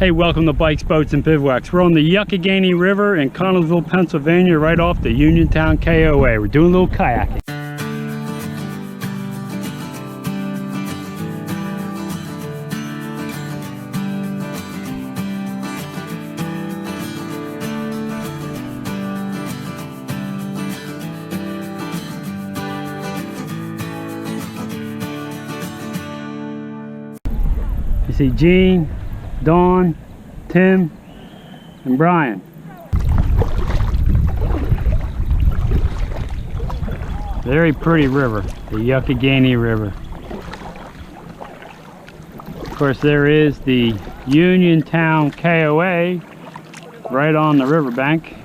Hey, welcome to Bikes, Boats, and Bivouacs. We're on the Youghiogheny River in Connellsville, Pennsylvania, right off the Uniontown KOA. We're doing a little kayaking. You see Gene, Dawn, Tim, and Brian. Very pretty river, the Youghiogheny River. Of course, there is the Uniontown KOA right on the riverbank.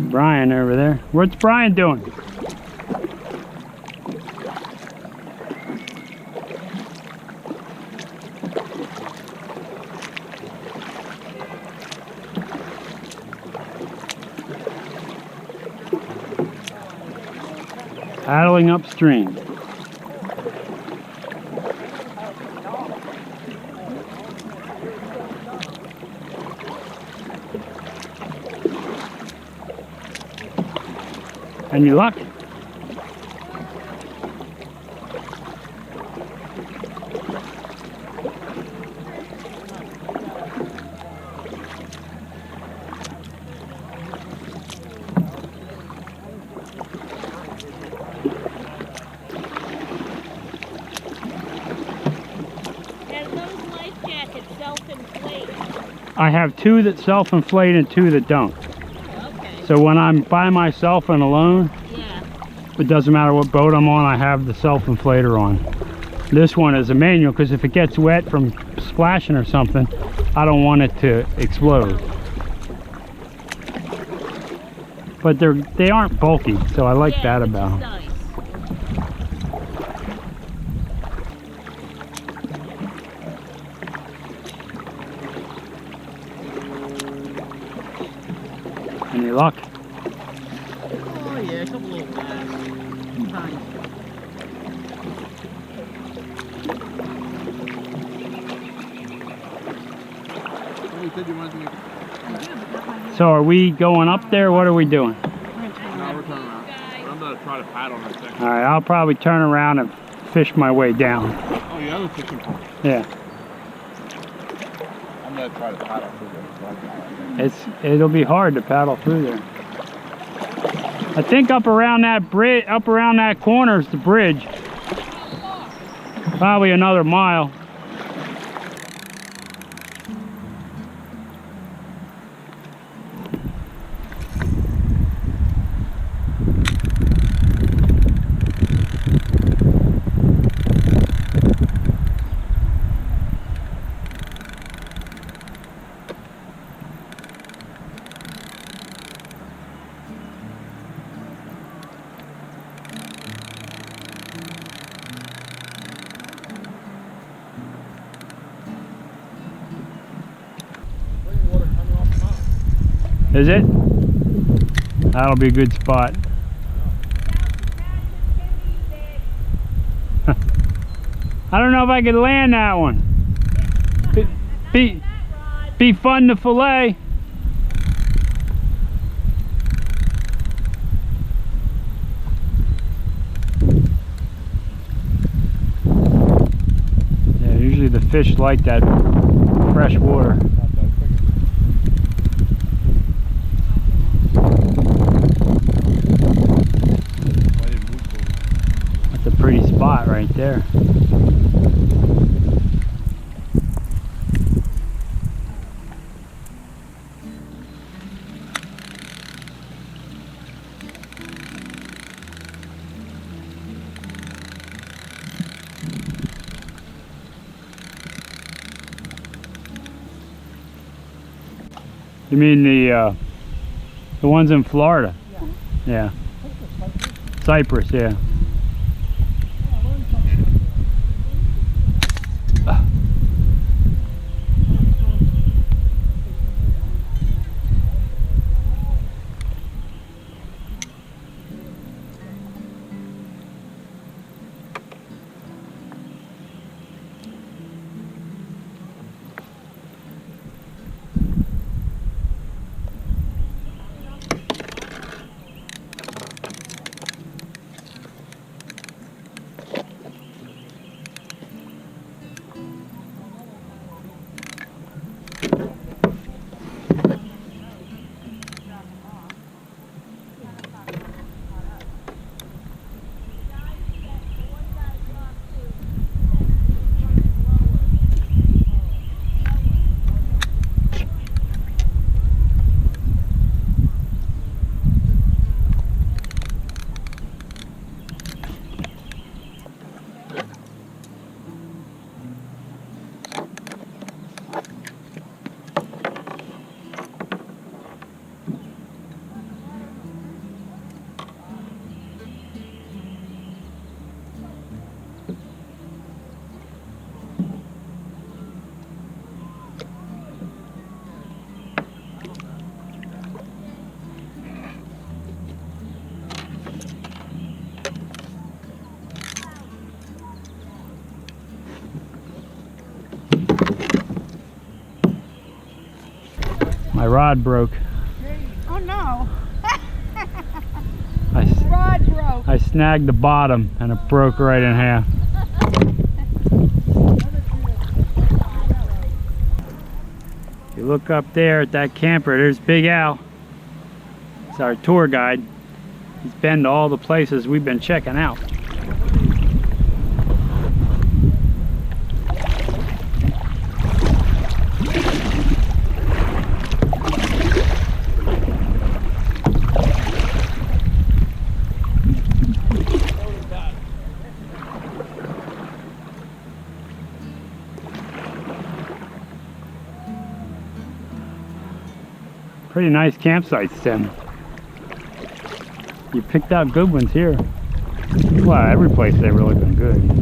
Brian over there. What's Brian doing? Paddling upstream. Any luck? I have two that self-inflate and two that don't. Okay. So when I'm by myself and alone, it doesn't matter what boat I'm on, I have the self-inflator on. This one is a manual because if it gets wet from splashing or something, I don't want it to explode. But they aren't bulky, so I like that about them. Any luck? Oh yeah, a couple little bass. So are we going up there? What are we doing? No, we're turning around. I'm going to try to paddle in a second. Alright, I'll probably turn around and fish my way down. Oh, the other fishing pole. Yeah. I'm going to try to paddle through there. It'll be hard to paddle through there. I think up around that bridge, up around that corner is the bridge. Probably another mile. Is it? That'll be a good spot. I don't know if I could land that one. Be fun to fillet. Yeah, usually the fish like that fresh water. Pretty spot right there. You mean the ones in Florida? Yeah. Cypress, yeah. My rod broke. Oh no. I Rod broke. I snagged the bottom and it broke right in half. If you look up there at that camper, there's Big Al. It's our tour guide. He's been to all the places we've been checking out. Pretty nice campsites, Tim. You picked out good ones here. Well, every place they've really been good.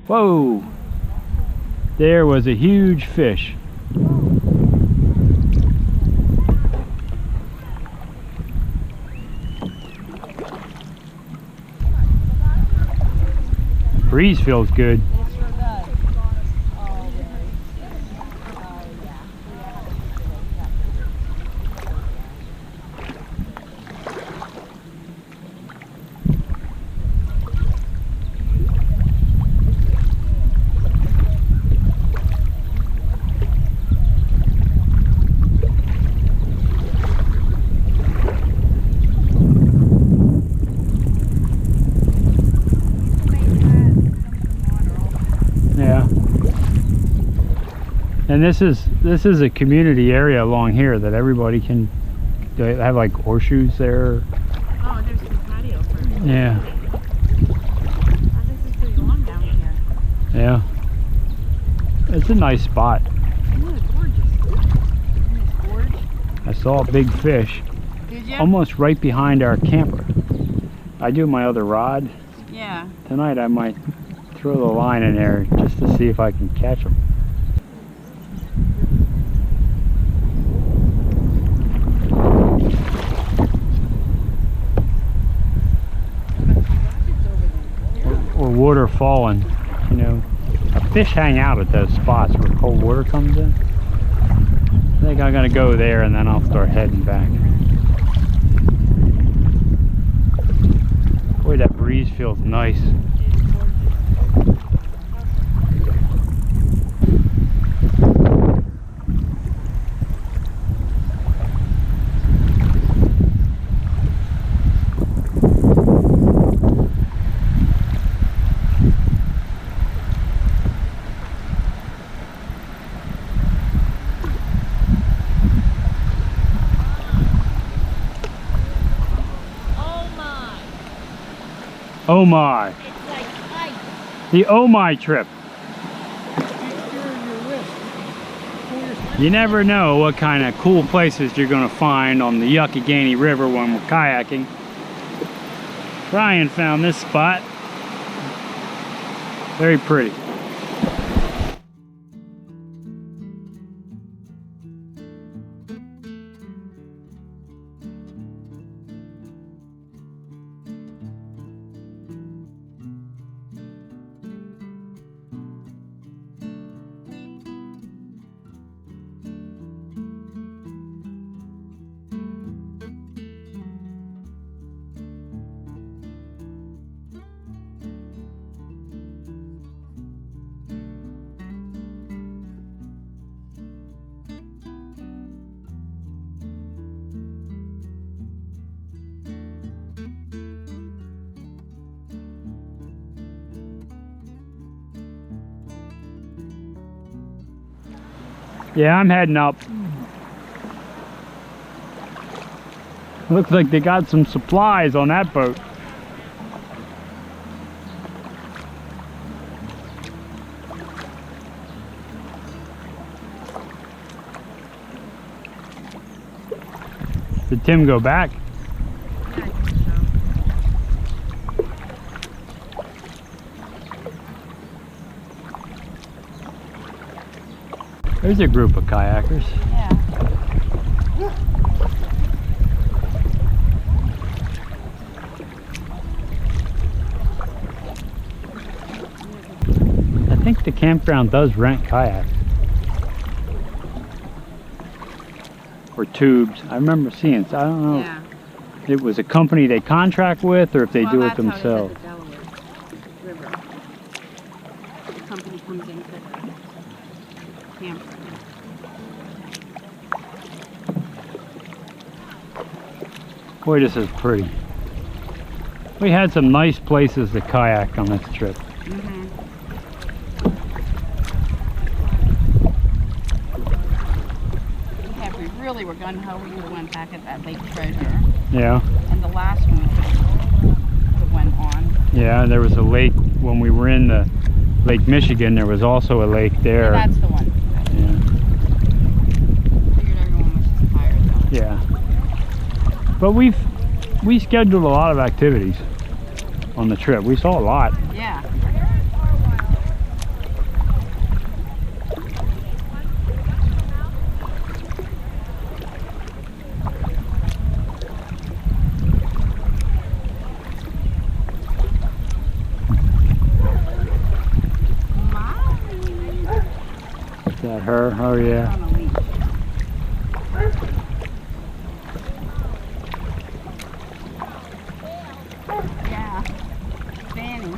Whoa! There was a huge fish. Breeze feels good. And this is a community area along here that everybody can. They have like horseshoes there. Oh, there's some patio for me. Yeah. Oh, this is pretty long down here. Yeah. It's a nice spot. Oh, it's gorgeous. Isn't this gorge? I saw a big fish. Did you? Almost right behind our camper. I do my other rod. Yeah. Tonight I might throw the line in there just to see if I can catch them. Or water falling, you know. Fish hang out at those spots where cold water comes in. I think I'm gonna go there and then I'll start heading back. Boy, that breeze feels nice. Oh my. It's like ice. The oh my trip. You never know what kind of cool places you're going to find on the Youghiogheny River when we're kayaking. Brian found this spot. Very pretty. Yeah, I'm heading up. Looks like they got some supplies on that boat. Did Tim go back? Yeah, I think so. There's a group of kayakers. Yeah. I think the campground does rent kayaks. Or tubes. I remember seeing, so I don't know Yeah. if it was a company they contract with or if they do it themselves. Well, that's how it is at the Delaware River. The company comes into the campground. Boy, this is pretty. We had some nice places to kayak on this trip. Mm-hmm. We really were gung-ho. We could have went back at that Lake Treasure. Yeah. And the last one we could have went on. Yeah, there was a lake when we were in the Lake Michigan. There was also a lake there. Yeah, that's the one. Yeah. Figured everyone was just tired though. Yeah. But we scheduled a lot of activities on the trip. We saw a lot. Yeah. Is that her? Oh yeah. On a leash. Yeah. Fanny.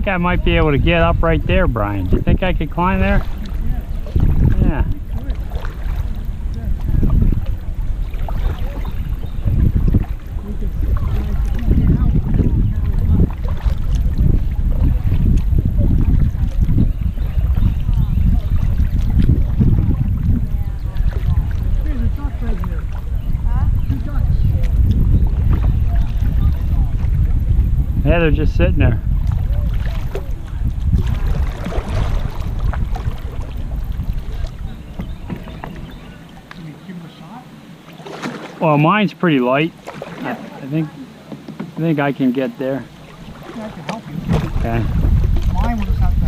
I might be able to get up right there, Brian. Do you think I could climb there? Yeah. Yeah, they're just sitting there. Well, mine's pretty light. I think I can get there. I can help you. Okay. Mine will just have to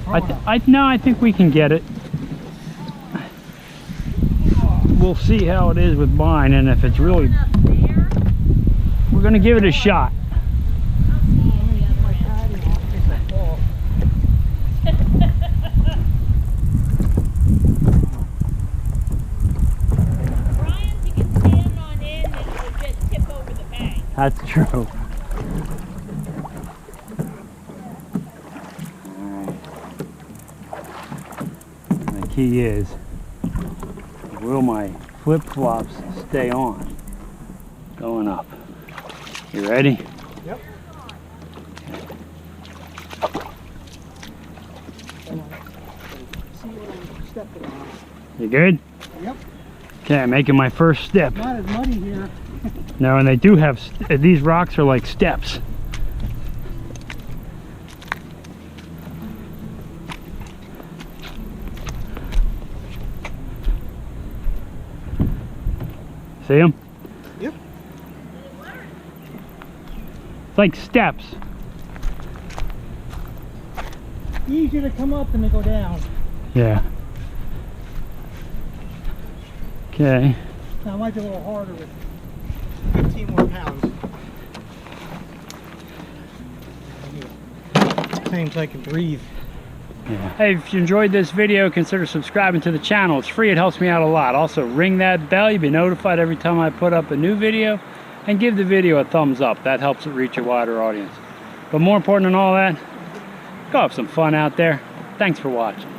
throw it up. No, I think we can get it. We'll see how it is with mine, and if it's really, we're gonna give it a shot. That's true. Alright. The key is, will my flip-flops stay on going up? You ready? Yep. You good? Yep. Okay, I'm making my first step. Not as muddy here. No, and they do have, these rocks are like steps. See them? Yep. It's like steps. Easier to come up than to go down. Yeah. Okay. Now it might be a little harder with 15 more pounds. Same so I can breathe. Yeah. Hey, if you enjoyed this video, consider subscribing to the channel. It's free, it helps me out a lot. Also, ring that bell, you'll be notified every time I put up a new video. And give the video a thumbs up, that helps it reach a wider audience. But more important than all that, go have some fun out there. Thanks for watching.